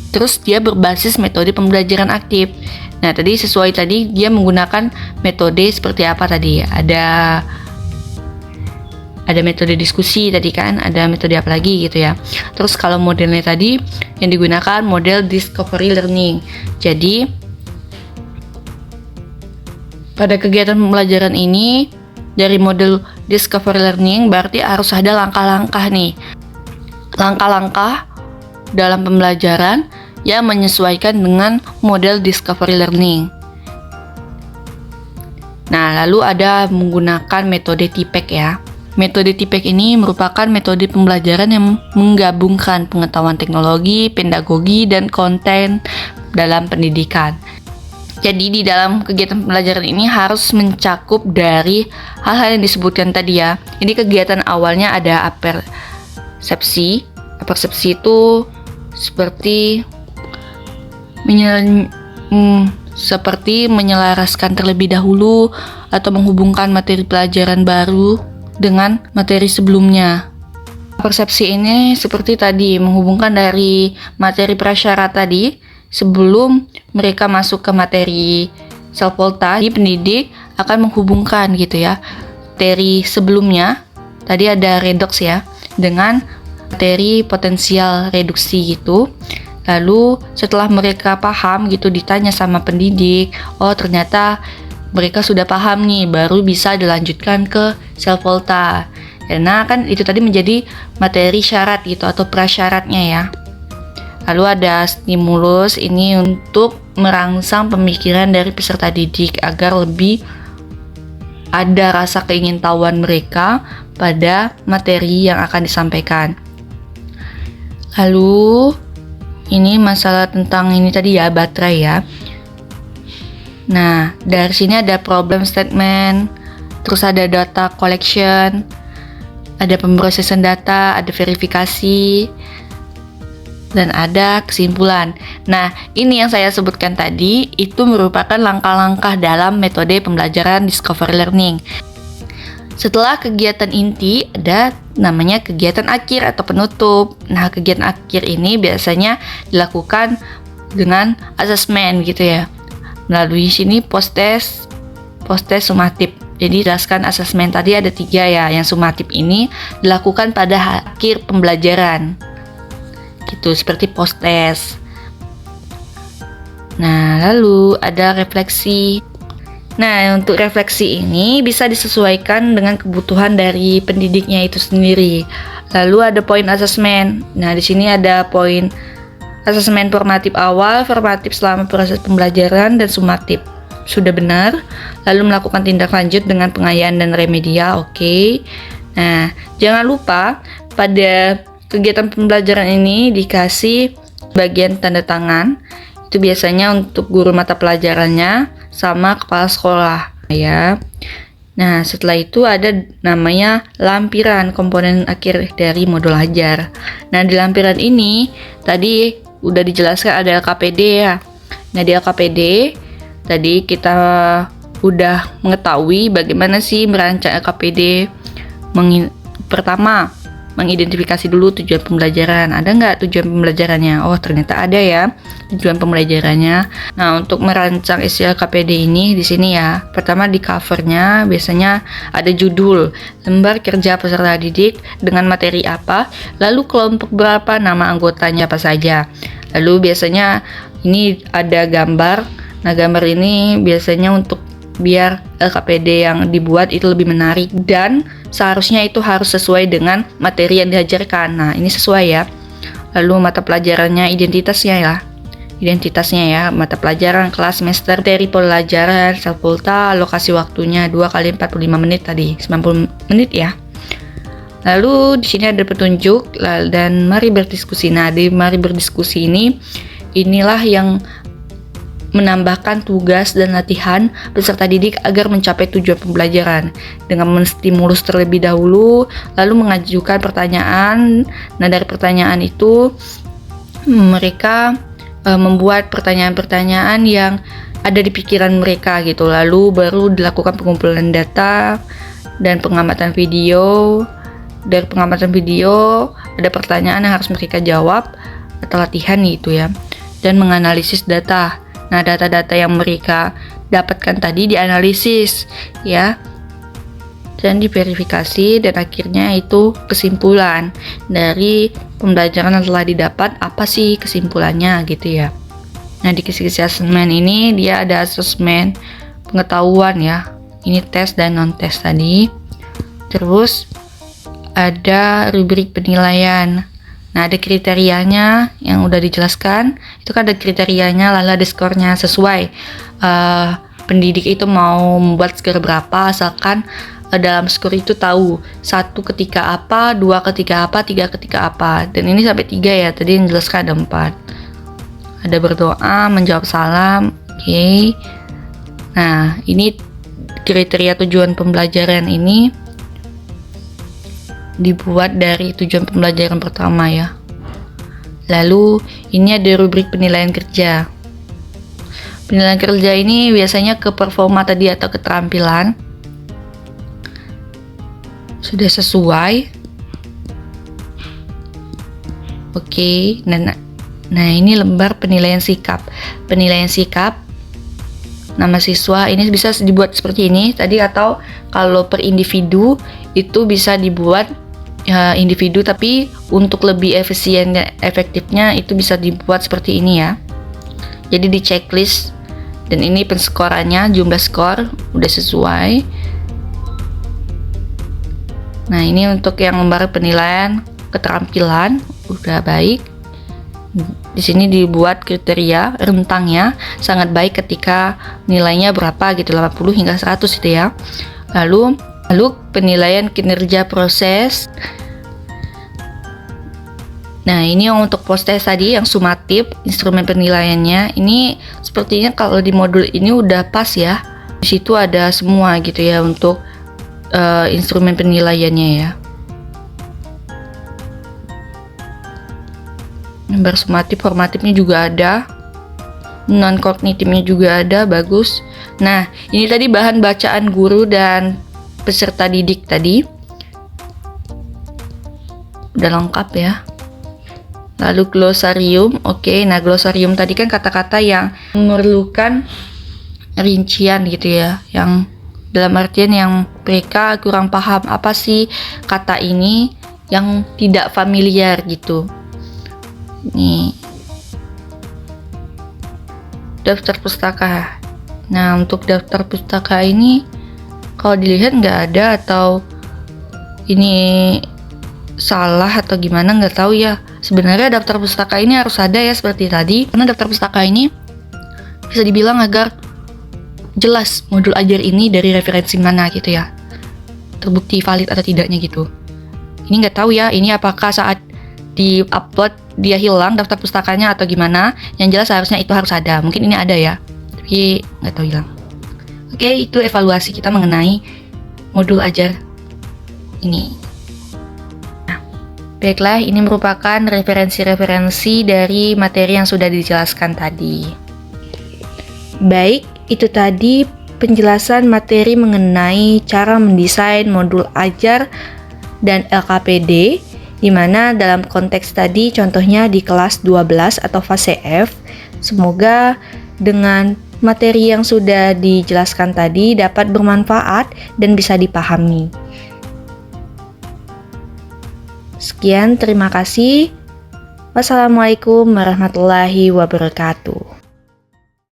Terus dia berbasis metode pembelajaran aktif. Nah, tadi sesuai tadi dia menggunakan metode seperti apa tadi? Ada metode diskusi tadi kan, ada metode apa lagi gitu ya. Terus kalau modelnya tadi yang digunakan model discovery learning. Jadi pada kegiatan pembelajaran ini dari model Discovery Learning, berarti harus ada langkah-langkah nih. Langkah-langkah dalam pembelajaran yang menyesuaikan dengan model Discovery Learning. Nah, lalu ada menggunakan metode TPEC ya. Metode TPEC ini merupakan metode pembelajaran yang menggabungkan pengetahuan teknologi, pedagogi, dan konten dalam pendidikan. Jadi di dalam kegiatan pembelajaran ini harus mencakup dari hal-hal yang disebutkan tadi ya. Ini kegiatan awalnya ada apersepsi. Apersepsi itu seperti menyelaraskan terlebih dahulu atau menghubungkan materi pelajaran baru dengan materi sebelumnya. Persepsi ini seperti tadi, menghubungkan dari materi prasyarat tadi sebelum mereka masuk ke materi self-volta. Jadi pendidik akan menghubungkan gitu ya, materi sebelumnya, tadi ada redox ya, dengan materi potensial reduksi gitu. Lalu setelah mereka paham gitu, ditanya sama pendidik, oh ternyata mereka sudah paham nih, baru bisa dilanjutkan ke self-volta. Karena kan itu tadi menjadi materi syarat gitu atau prasyaratnya ya. Lalu ada stimulus, ini untuk merangsang pemikiran dari peserta didik agar lebih ada rasa keingintahuan mereka pada materi yang akan disampaikan. Lalu ini masalah tentang ini tadi ya, baterai ya. Nah, dari sini ada problem statement, terus ada data collection, ada pemrosesan data, ada verifikasi, dan ada kesimpulan. Nah, ini yang saya sebutkan tadi, itu merupakan langkah-langkah dalam metode pembelajaran Discovery Learning. Setelah kegiatan inti, ada namanya kegiatan akhir atau penutup. Nah, kegiatan akhir ini biasanya dilakukan dengan asesmen gitu ya. Melalui sini post-test, sumatif. Jadi jelaskan asesmen tadi ada 3 ya. Yang sumatif ini dilakukan pada akhir pembelajaran. Gitu, seperti post-test. Nah, lalu ada refleksi. Nah, untuk refleksi ini bisa disesuaikan dengan kebutuhan dari pendidiknya itu sendiri. Lalu ada poin asesmen. Nah, di sini ada poin asesmen formatif awal, formatif selama proses pembelajaran, dan sumatif. Sudah benar. Lalu melakukan tindak lanjut dengan pengayaan dan remedial. Oke. Nah, jangan lupa pada kegiatan pembelajaran ini dikasih bagian tanda tangan. Itu biasanya untuk guru mata pelajarannya sama kepala sekolah ya. Nah, setelah itu ada namanya lampiran, komponen akhir dari modul ajar. Nah, di lampiran ini tadi udah dijelaskan ada LKPD ya. Nah, di LKPD tadi kita udah mengetahui bagaimana sih merancang LKPD. Pertama, mengidentifikasi dulu tujuan pembelajaran. Ada nggak tujuan pembelajarannya? Oh, ternyata ada ya tujuan pembelajarannya. Nah, untuk merancang isi LKPD ini di sini ya. Pertama di covernya biasanya ada judul, lembar kerja peserta didik dengan materi apa, lalu kelompok berapa, nama anggotanya apa saja. Lalu biasanya ini ada gambar. Nah, gambar ini biasanya untuk biar LKPD yang dibuat itu lebih menarik dan seharusnya itu harus sesuai dengan materi yang diajarkan. Nah, ini sesuai ya. Lalu mata pelajarannya, identitasnya ya, mata pelajaran, kelas, semester, materi pelajaran, self-volta, alokasi waktunya 2 kali 45 menit tadi, 90 menit ya. Lalu di sini ada petunjuk dan mari berdiskusi. Nah, di mari berdiskusi inilah yang menambahkan tugas dan latihan peserta didik agar mencapai tujuan pembelajaran dengan menstimulus terlebih dahulu, lalu mengajukan pertanyaan. Nah, dari pertanyaan itu mereka membuat pertanyaan-pertanyaan yang ada di pikiran mereka gitu, lalu baru dilakukan pengumpulan data dan pengamatan video. Dari pengamatan video ada pertanyaan yang harus mereka jawab atau latihan itu ya, dan menganalisis data. Nah, data-data yang mereka dapatkan tadi dianalisis ya, dan diverifikasi, dan akhirnya itu kesimpulan dari pembelajaran yang telah didapat, apa sih kesimpulannya gitu ya. Nah, di kisi asesmen ini dia ada asesmen pengetahuan ya, Ini tes dan non-tes tadi. Terus ada rubrik penilaian. Nah, ada kriterianya yang udah dijelaskan. Itu kan ada kriterianya, lalu ada skornya sesuai pendidik itu mau membuat skor berapa, asalkan dalam skor itu tahu 1 ketika apa, 2 ketika apa, 3 ketika apa. Dan ini sampai 3 ya, tadi yang jelaskan ada 4. Ada berdoa, menjawab salam, oke. Nah, ini kriteria tujuan pembelajaran ini dibuat dari tujuan pembelajaran pertama ya. Lalu ini ada rubrik penilaian kerja. Penilaian kerja ini biasanya ke performa tadi atau keterampilan. Sudah sesuai. Oke, nah ini lembar penilaian sikap. Penilaian sikap nama siswa ini bisa dibuat seperti ini tadi, atau kalau per individu itu bisa dibuat individu, tapi untuk lebih efisien dan efektifnya itu bisa dibuat seperti ini ya. Jadi di checklist, dan ini penskorannya, jumlah skor udah sesuai. Nah, ini untuk yang lembar penilaian keterampilan udah baik. Di sini dibuat kriteria rentangnya sangat baik ketika nilainya berapa gitu, 80 hingga 100 gitu ya. Lalu penilaian kinerja proses. Nah, ini yang untuk post-test tadi yang sumatif, instrumen penilaiannya. Ini sepertinya kalau di modul ini udah pas ya. Di situ ada semua gitu ya untuk instrumen penilaiannya ya. Gambar sumatif, formatifnya juga ada. Non kognitifnya juga ada, bagus. Nah, ini tadi bahan bacaan guru dan peserta didik tadi. Udah lengkap ya. Lalu glosarium, oke. Nah, glosarium tadi kan kata-kata yang memerlukan rincian gitu ya, yang dalam artian yang mereka kurang paham apa sih kata ini, yang tidak familiar gitu. Nih, daftar pustaka. Nah, untuk daftar pustaka ini kalau dilihat nggak ada, atau ini salah atau gimana nggak tahu ya. Sebenarnya daftar pustaka ini harus ada ya seperti tadi, karena daftar pustaka ini bisa dibilang agar jelas modul ajar ini dari referensi mana gitu ya, terbukti valid atau tidaknya gitu. Ini nggak tahu ya, ini apakah saat di upload dia hilang daftar pustakanya atau gimana. Yang jelas harusnya itu harus ada, mungkin ini ada ya, tapi nggak tahu hilang. Oke, itu evaluasi kita mengenai modul ajar ini. Baiklah, ini merupakan referensi-referensi dari materi yang sudah dijelaskan tadi. Baik, itu tadi penjelasan materi mengenai cara mendesain modul ajar dan LKPD, di mana dalam konteks tadi contohnya di kelas 12 atau fase F. Semoga dengan materi yang sudah dijelaskan tadi dapat bermanfaat dan bisa dipahami. Sekian, terima kasih. Wassalamualaikum warahmatullahi wabarakatuh.